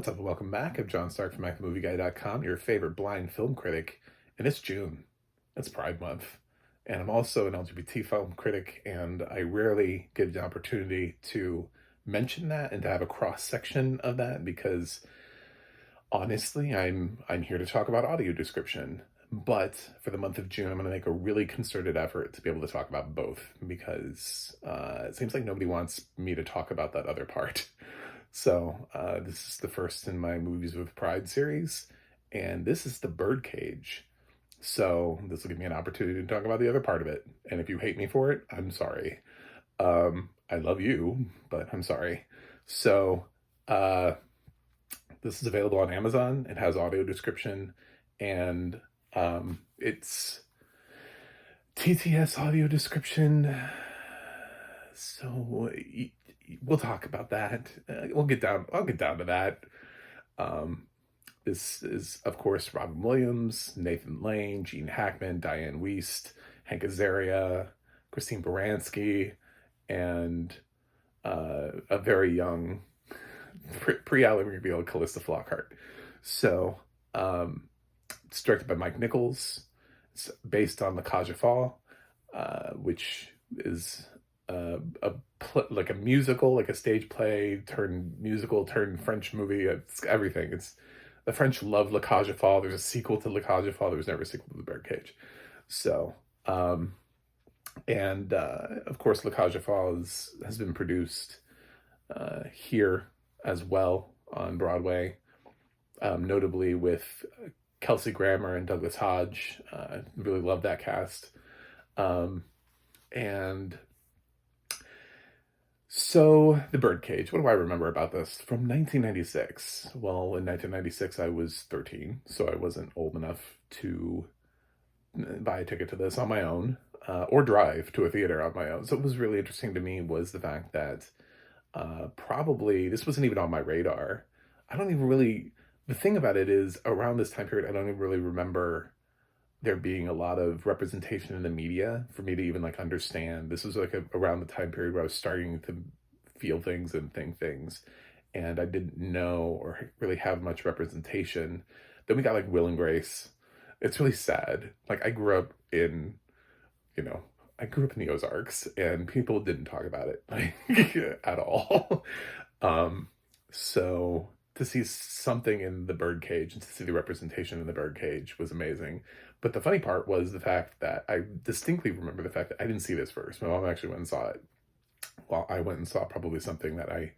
What's up and welcome back. I'm John Stark from MacTheMovieGuy.com, your favorite blind film critic, and it's June. It's Pride Month. And I'm also an LGBT film critic, and I rarely get the opportunity to mention that and to have a cross-section of that because honestly, I'm here to talk about audio description. But for the month of June, I'm going to make a really concerted effort to be able to talk about both because it seems like nobody wants me to talk about that other part. So this is the first in my Movies with Pride series, and this is the Birdcage. So this will give me an opportunity to talk about the other part of it. And if you hate me for it, I'm sorry. I love you, but I'm sorry. So this is available on Amazon. It has audio description, and it's TTS audio description. So we'll talk about that. I'll get down to that. This is, of course, Robin Williams, Nathan Lane, Gene Hackman, Dianne Wiest, Hank Azaria, Christine Baranski, and a very young, pre-Allen revealed Calista Flockhart. So it's directed by Mike Nichols. It's based on La Cage aux Folles, which is like a musical, like a stage play turned musical turned French movie. It's everything. It's the French love La Cage aux Folles. There's a sequel to La Cage aux Folles. There was never a sequel to The Birdcage. So, of course, La Cage aux Folles has been produced here as well on Broadway, notably with Kelsey Grammer and Douglas Hodge. I really love that cast. And so, The Birdcage, what do I remember about this? From 1996. Well, in 1996, I was 13, so I wasn't old enough to buy a ticket to this on my own, or drive to a theater on my own. So what was really interesting to me was the fact that probably, this wasn't even on my radar. I don't even really, the thing about it is, around this time period, I don't even really remember there being a lot of representation in the media for me to even like understand. This was like around the time period where I was starting to feel things and think things, and I didn't know or really have much representation. Then we got like Will and Grace. It's really sad. Like I grew up in the Ozarks, and people didn't talk about it like at all. So to see something in The Birdcage and to see the representation in The Birdcage was amazing. But the funny part was the fact that I distinctly remember the fact that I didn't see this first. My mom actually went and saw it. Well, I went and saw probably something that I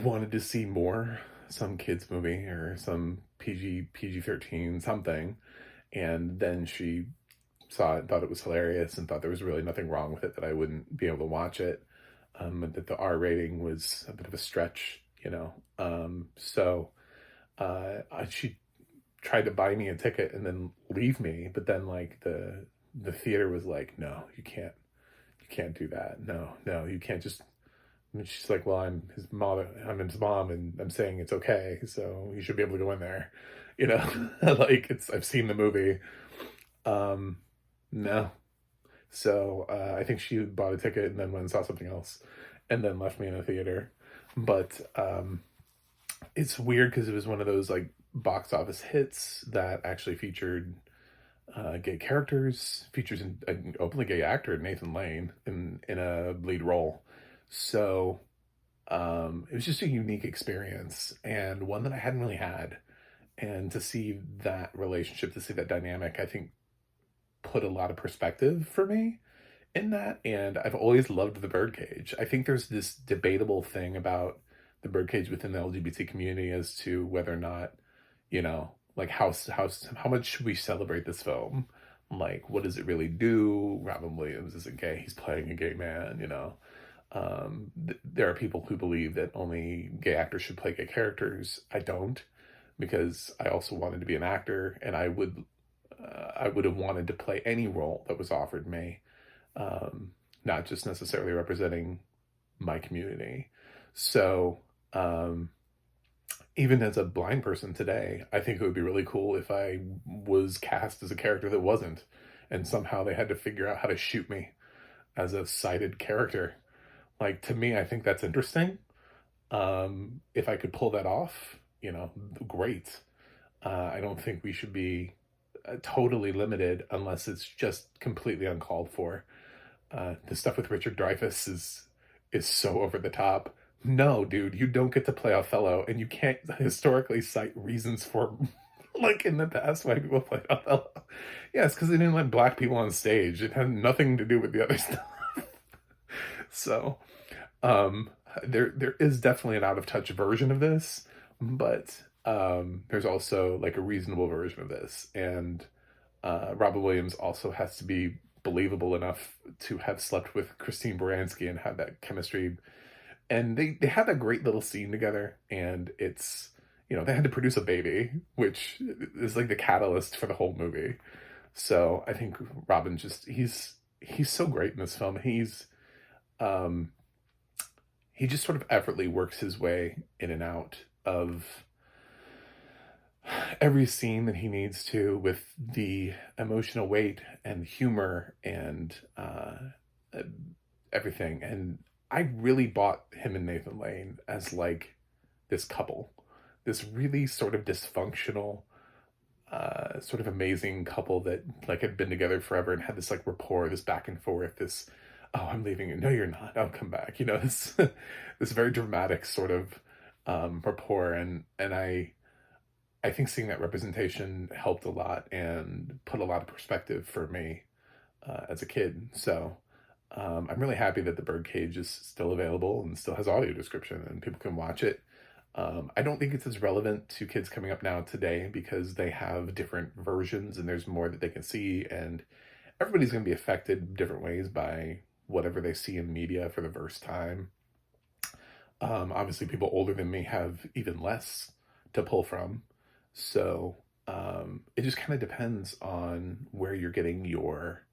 wanted to see more, some kids movie or some PG-13 something. And then she saw it and thought it was hilarious and thought there was really nothing wrong with it, that I wouldn't be able to watch it. And that the R rating was a bit of a stretch, she tried to buy me a ticket and then leave me, but then like the theater was like, no, you can't do that. No, you can't just. And she's like, well, I'm his mom, and I'm saying it's okay, so you should be able to go in there, like I've seen the movie. No. So I think she bought a ticket and then went and saw something else, and then left me in the theater. But it's weird because it was one of those like box office hits that actually featured gay characters, features an openly gay actor, Nathan Lane, in a lead role. So it was just a unique experience, and one that I hadn't really had. And to see that relationship, to see that dynamic, I think put a lot of perspective for me in that. And I've always loved The Birdcage. I think there's this debatable thing about The Birdcage within the LGBT community as to whether or not, like how much should we celebrate this film? Like, what does it really do? Robin Williams isn't gay. He's playing a gay man, there are people who believe that only gay actors should play gay characters. I don't, because I also wanted to be an actor, and I would have wanted to play any role that was offered me, not just necessarily representing my community. So even as a blind person today, I think it would be really cool if I was cast as a character that wasn't, and somehow they had to figure out how to shoot me as a sighted character. Like, to me, I think that's interesting. If I could pull that off, great. I don't think we should be totally limited unless it's just completely uncalled for. The stuff with Richard Dreyfuss is so over the top. No, dude, you don't get to play Othello, and you can't historically cite reasons for, like in the past, why people played Othello. Yes, because they didn't let black people on stage. It had nothing to do with the other stuff. So, um, there is definitely an out of touch version of this, but there's also like a reasonable version of this, and Robin Williams also has to be believable enough to have slept with Christine Baranski and have that chemistry. And they had a great little scene together, and it's, they had to produce a baby, which is like the catalyst for the whole movie. So I think Robin he's so great in this film. Um he just sort of effortlessly works his way in and out of every scene that he needs to, with the emotional weight and humor and everything. And I really bought him and Nathan Lane as like this couple, this really sort of dysfunctional, sort of amazing couple that like had been together forever and had this like rapport, this back and forth, this, oh, I'm leaving you, no you're not, I'll come back, this this very dramatic sort of rapport. And I think seeing that representation helped a lot and put a lot of perspective for me as a kid. So I'm really happy that the Birdcage is still available and still has audio description and people can watch it. I don't think it's as relevant to kids coming up now today because they have different versions and there's more that they can see, and everybody's going to be affected different ways by whatever they see in media for the first time. Obviously, people older than me have even less to pull from. So it just kind of depends on where you're getting your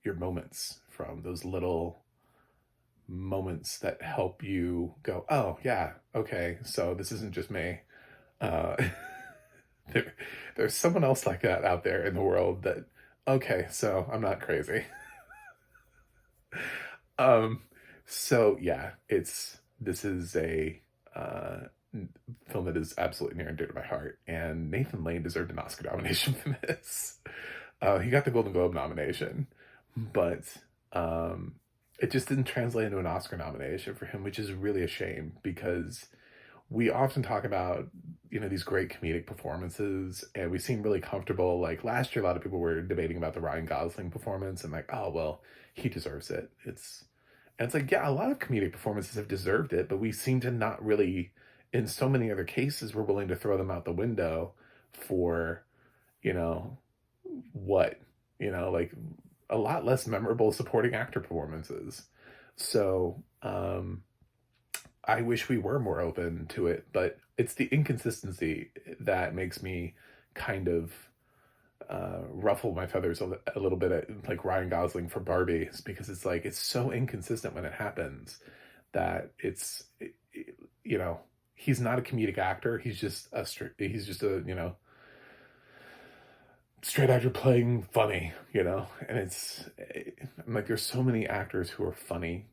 moments from, those little moments that help you go, oh yeah, okay, so this isn't just me. Uh, there's someone else like that out there in the world that, okay, so I'm not crazy. um, so yeah, this is a film that is absolutely near and dear to my heart, and Nathan Lane deserved an Oscar nomination for this. He got the Golden Globe nomination, but it just didn't translate into an Oscar nomination for him, which is really a shame because we often talk about, these great comedic performances and we seem really comfortable. Like last year, a lot of people were debating about the Ryan Gosling performance and like, oh, well, he deserves it. And it's like, yeah, a lot of comedic performances have deserved it, but we seem to not really, in so many other cases, we're willing to throw them out the window for, you know, what, like a lot less memorable supporting actor performances. So, I wish we were more open to it, but it's the inconsistency that makes me kind of ruffle my feathers a little bit at like Ryan Gosling for Barbie, because it's like it's so inconsistent when it happens that he's not a comedic actor. He's just a straight actor playing funny, and I'm like, there's so many actors who are funny,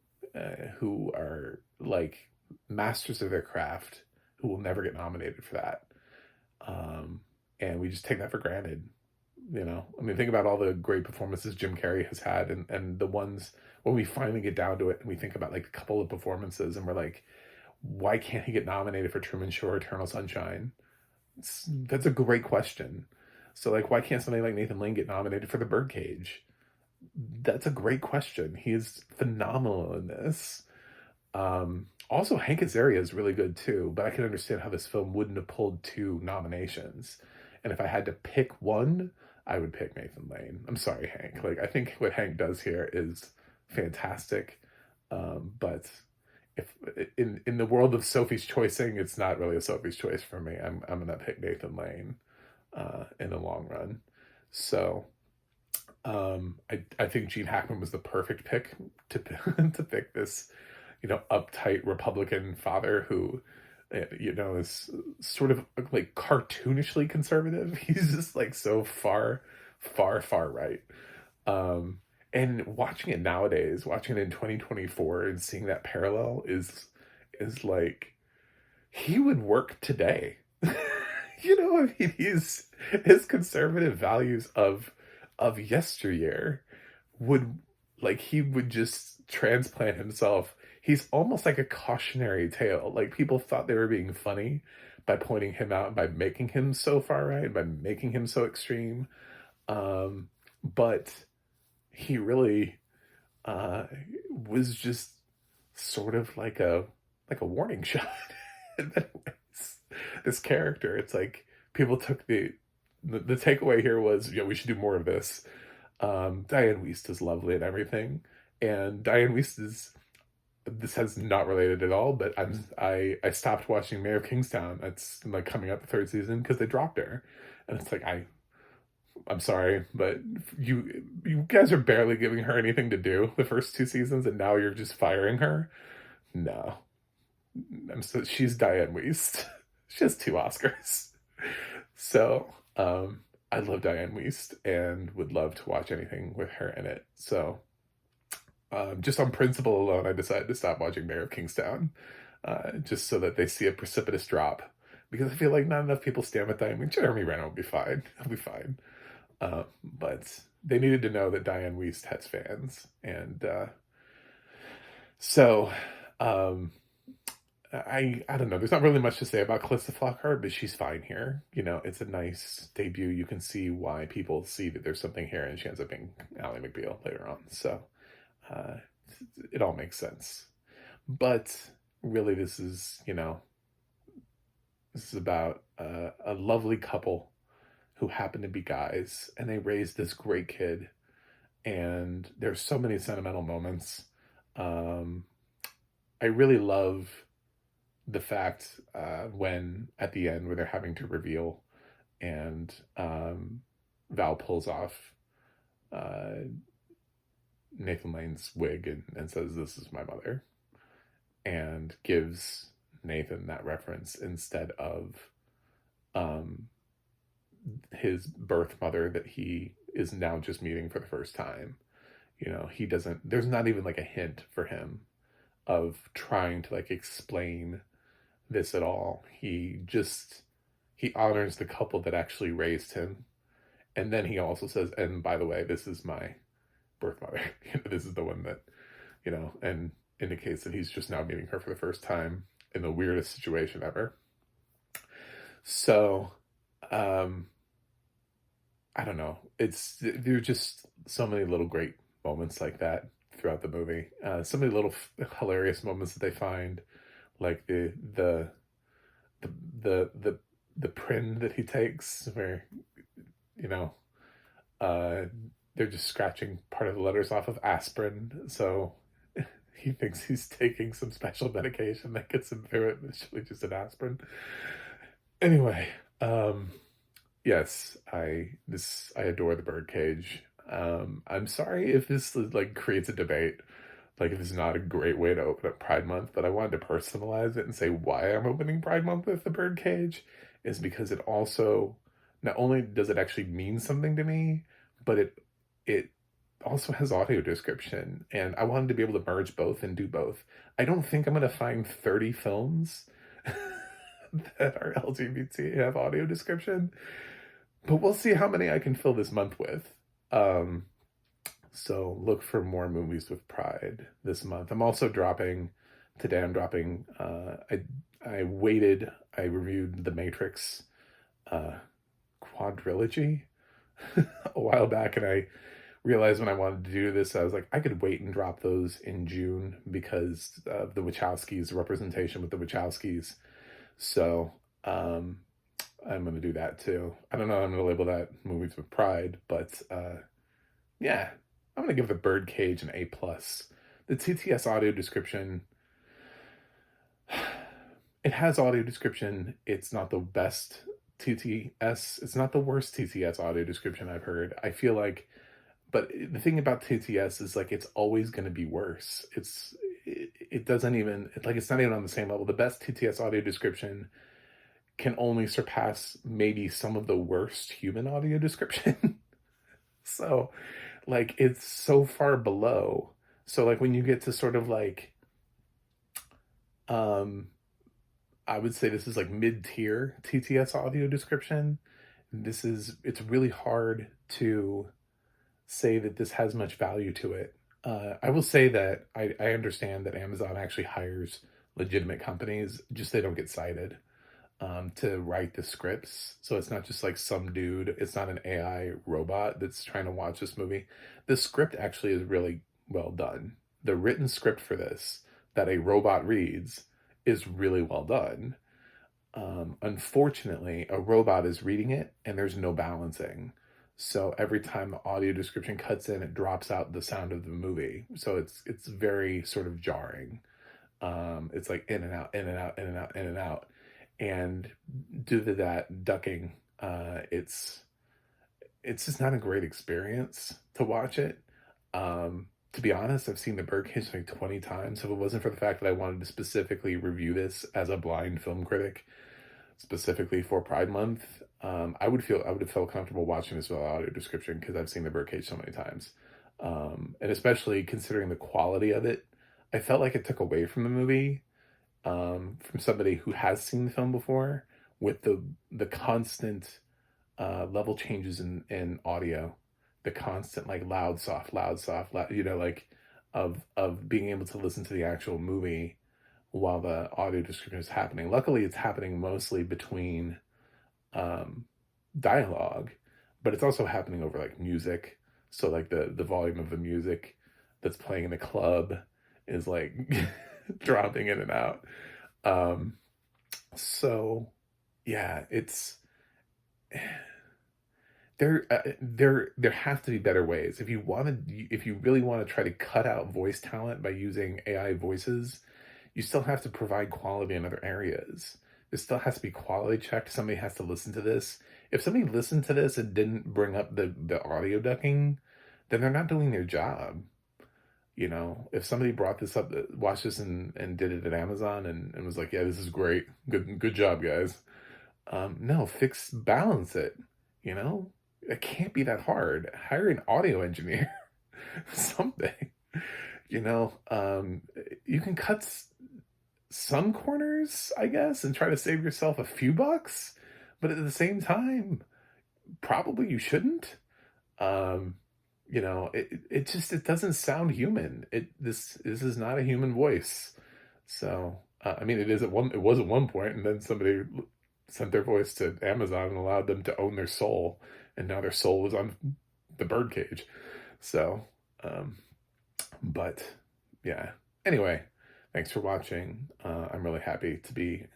who are like masters of their craft, who will never get nominated for that. And we just take that for granted. I mean, think about all the great performances Jim Carrey has had, and the ones when we finally get down to it and we think about like a couple of performances and we're like, why can't he get nominated for Truman Show or Eternal Sunshine? That's a great question. So like, why can't somebody like Nathan Lane get nominated for The Birdcage? That's a great question. He is phenomenal in this. Also, Hank Azaria is really good too, but I can understand how this film wouldn't have pulled 2 nominations. And if I had to pick one, I would pick Nathan Lane. I'm sorry, Hank. Like, I think what Hank does here is fantastic. But if in the world of Sophie's choicing, it's not really a Sophie's choice for me. I'm gonna pick Nathan Lane in the long run. So I think Gene Hackman was the perfect pick to to pick this, uptight Republican father who, is sort of like cartoonishly conservative. He's just like so far right. And watching it nowadays, watching it in 2024 and seeing that parallel is like, he would work today. You know, I mean, his conservative values of yesteryear would, like, he would just transplant himself. He's almost like a cautionary tale. Like, people thought they were being funny by pointing him out, by making him so far right, by making him so extreme. But he really was just sort of like a warning shot. In many ways. This character, it's like people took the takeaway here was, we should do more of this. Dianne Wiest is lovely and everything, and Dianne Wiest is, this has not related at all, but I stopped watching Mayor of Kingstown. It's like coming up the third season because they dropped her, and it's like, I'm sorry, but you guys are barely giving her anything to do the first two seasons, and now you're just firing her. No, she's Dianne Wiest. She has 2 Oscars. So I love Dianne Wiest and would love to watch anything with her in it. So just on principle alone, I decided to stop watching Mayor of Kingstown, just so that they see a precipitous drop. Because I feel like not enough people stand with Dianne. Jeremy Renner will be fine. He'll be fine. But they needed to know that Dianne Wiest has fans. And so I don't know. There's not really much to say about Calista Flockhart, but she's fine here. You know, it's a nice debut. You can see why people see that there's something here, and she ends up being Ally McBeal later on. So it all makes sense. But really, this is about a lovely couple who happen to be guys, and they raised this great kid. And there's so many sentimental moments. I really love the fact when at the end where they're having to reveal, and Val pulls off Nathan Lane's wig and says, "This is my mother," and gives Nathan that reference instead of his birth mother that he is now just meeting for the first time. You know, there's not even like a hint for him of trying to like explain this at all. He honors the couple that actually raised him. And then he also says, and by the way, this is my birth mother. This is the one that, and indicates that he's just now meeting her for the first time in the weirdest situation ever. So, I don't know. There's just so many little great moments like that throughout the movie. So many little hilarious moments that they find, like the prin that he takes, where they're just scratching part of the letters off of aspirin, so he thinks he's taking some special medication that gets him through it, but it's really just an aspirin. Anyway, yes, I adore the Birdcage. I'm sorry if this like creates a debate, like if it's not a great way to open up Pride Month, but I wanted to personalize it and say why I'm opening Pride Month with the Birdcage is because it also, not only does it actually mean something to me, but it also has audio description, and I wanted to be able to merge both and do both. I don't think I'm going to find 30 films that are LGBT have audio description, but we'll see how many I can fill this month with. So look for more movies with Pride this month. I'm dropping, I reviewed The Matrix quadrilogy a while back, and I realized when I wanted to do this, I was like, I could wait and drop those in June because of the Wachowskis, representation with the Wachowskis. So I'm going to do that too. I don't know, I'm going to label that movies with Pride, but yeah, I'm going to give the Birdcage an A+. The TTS audio description, it has audio description. It's not the best TTS. It's not the worst TTS audio description I've heard. I feel like, but the thing about TTS is like, it's always going to be worse. It doesn't even, like, it's not even on the same level. The best TTS audio description can only surpass maybe some of the worst human audio description. So, like, it's so far below. So, like, when you get to sort of like Um, I would say this is like mid-tier TTS audio description. It's really hard to say that this has much value to it. I will say that I understand that Amazon actually hires legitimate companies, just they don't get cited to write the scripts. So it's not just like some dude, it's not an AI robot that's trying to watch this movie. The script actually is really well done. The written script for this that a robot reads is really well done. Unfortunately, a robot is reading it and there's no balancing. So every time the audio description cuts in, it drops out the sound of the movie. So it's very sort of jarring. It's like in and out, in and out, in and out, in and out. And due to that ducking, it's just not a great experience to watch it. To be honest, I've seen the Birdcage like 20 times. If it wasn't for the fact that I wanted to specifically review this as a blind film critic, specifically for Pride Month, I would have felt comfortable watching this without audio description because I've seen the Birdcage so many times. And especially considering the quality of it, I felt like it took away from the movie, from somebody who has seen the film before, with the constant level changes in audio, the constant like loud, soft, loud, soft, loud, like of being able to listen to the actual movie while the audio description is happening. Luckily, it's happening mostly between dialogue, but it's also happening over like music. So like the volume of the music that's playing in the club is like dropping in and out. So yeah, it's there have to be better ways. If you really want to try to cut out voice talent by using AI voices, you still have to provide quality in other areas. There still has to be quality checked. Somebody has to listen to this. If somebody listened to this and didn't bring up the audio ducking, then they're not doing their job. If somebody brought this up, watched this and did it at Amazon and was like, yeah, this is great. Good job, guys. No, balance it. It can't be that hard. Hire an audio engineer someday. You can cut some corners, I guess, and try to save yourself a few bucks, but at the same time, probably you shouldn't. It doesn't sound human. This is not a human voice. So, I mean, it was at one point, and then somebody sent their voice to Amazon and allowed them to own their soul, and now their soul is on the Birdcage. So, but yeah. Anyway, thanks for watching. I'm really happy to be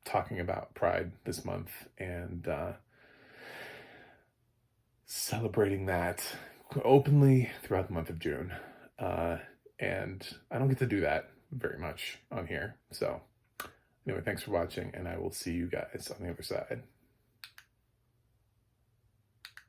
talking about Pride this month and celebrating that openly throughout the month of June. And I don't get to do that very much on here. So anyway, thanks for watching, and I will see you guys on the other side.